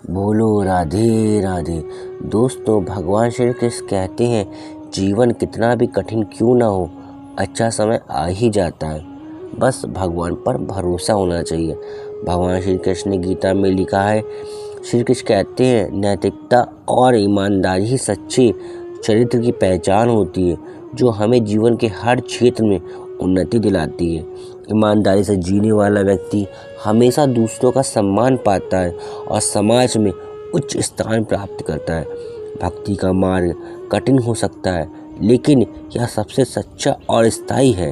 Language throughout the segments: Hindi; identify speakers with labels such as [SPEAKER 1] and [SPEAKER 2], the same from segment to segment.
[SPEAKER 1] बोलो राधे राधे। दोस्तों, भगवान श्री कृष्ण कहते हैं जीवन कितना भी कठिन क्यों ना हो, अच्छा समय आ ही जाता है। बस भगवान पर भरोसा होना चाहिए। भगवान श्री कृष्ण ने गीता में लिखा है, श्री कृष्ण कहते हैं नैतिकता और ईमानदारी ही सच्चे चरित्र की पहचान होती है, जो हमें जीवन के हर क्षेत्र में उन्नति दिलाती है। ईमानदारी से जीने वाला व्यक्ति हमेशा दूसरों का सम्मान पाता है और समाज में उच्च स्थान प्राप्त करता है। भक्ति का मार्ग कठिन हो सकता है, लेकिन यह सबसे सच्चा और स्थायी है।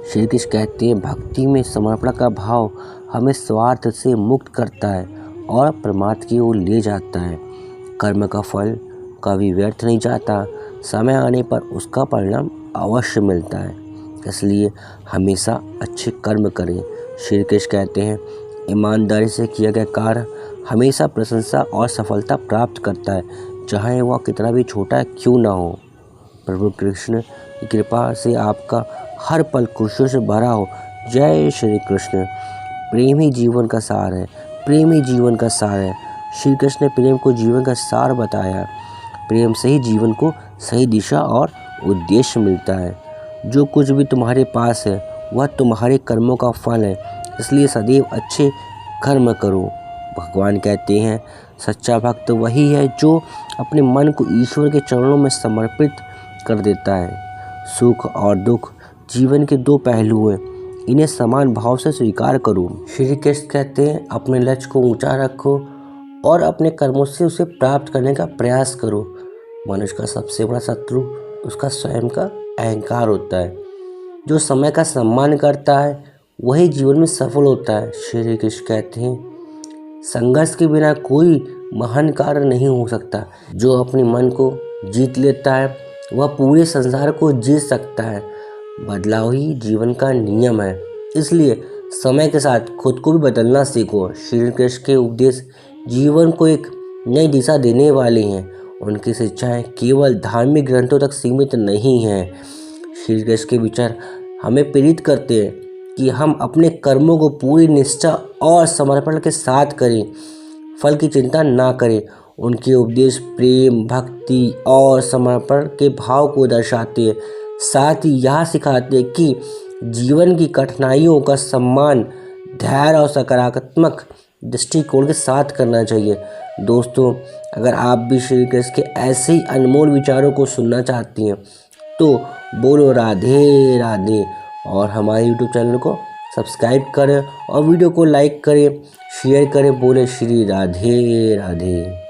[SPEAKER 1] श्री कृष्ण कहते हैं भक्ति में समर्पण का भाव हमें स्वार्थ से मुक्त करता है और परमात्मा की ओर ले जाता है। कर्म का फल कभी व्यर्थ नहीं जाता, समय आने पर उसका परिणाम अवश्य मिलता है। इसलिए हमेशा अच्छे कर्म करें। श्री कृष्ण कहते हैं ईमानदारी से किया गया कार्य हमेशा प्रशंसा और सफलता प्राप्त करता है, चाहे वह कितना भी छोटा क्यों ना हो। प्रभु कृष्ण की कृपा से आपका हर पल खुशियों से भरा हो। जय श्री कृष्ण। प्रेम ही जीवन का सार है, प्रेम ही जीवन का सार है। श्री कृष्ण ने प्रेम को जीवन का सार बताया। प्रेम से ही जीवन को सही दिशा और उद्देश्य मिलता है। जो कुछ भी तुम्हारे पास है वह तुम्हारे कर्मों का फल है, इसलिए सदैव अच्छे कर्म करो। भगवान कहते हैं सच्चा भक्त वही है जो अपने मन को ईश्वर के चरणों में समर्पित कर देता है। सुख और दुख जीवन के दो पहलू हैं, इन्हें समान भाव से स्वीकार करो। श्री कृष्ण कहते हैं अपने लक्ष्य को ऊंचा रखो और अपने कर्मों से उसे प्राप्त करने का प्रयास करो। मनुष्य का सबसे बड़ा शत्रु उसका स्वयं का अहंकार होता है। जो समय का सम्मान करता है वही जीवन में सफल होता है। श्री कृष्ण कहते हैं संघर्ष के बिना कोई महान कार्य नहीं हो सकता। जो अपने मन को जीत लेता है वह पूरे संसार को जीत सकता है। बदलाव ही जीवन का नियम है, इसलिए समय के साथ खुद को भी बदलना सीखो। श्री कृष्ण के उपदेश जीवन को एक नई दिशा देने वाले हैं। उनकी शिक्षाएं केवल धार्मिक ग्रंथों तक सीमित नहीं हैं। श्री कृष्ण के विचार हमें प्रेरित करते हैं कि हम अपने कर्मों को पूरी निष्ठा और समर्पण के साथ करें, फल की चिंता ना करें। उनके उपदेश प्रेम, भक्ति और समर्पण के भाव को दर्शाते हैं। साथ ही यह सिखाते हैं कि जीवन की कठिनाइयों का सम्मान धैर्य और सकारात्मक दृष्टिकोण के साथ करना चाहिए। दोस्तों, अगर आप भी श्री कृष्ण के ऐसे ही अनमोल विचारों को सुनना चाहती हैं तो बोलो राधे राधे और हमारे YouTube चैनल को सब्सक्राइब करें और वीडियो को लाइक करें, शेयर करें। बोले श्री राधे राधे।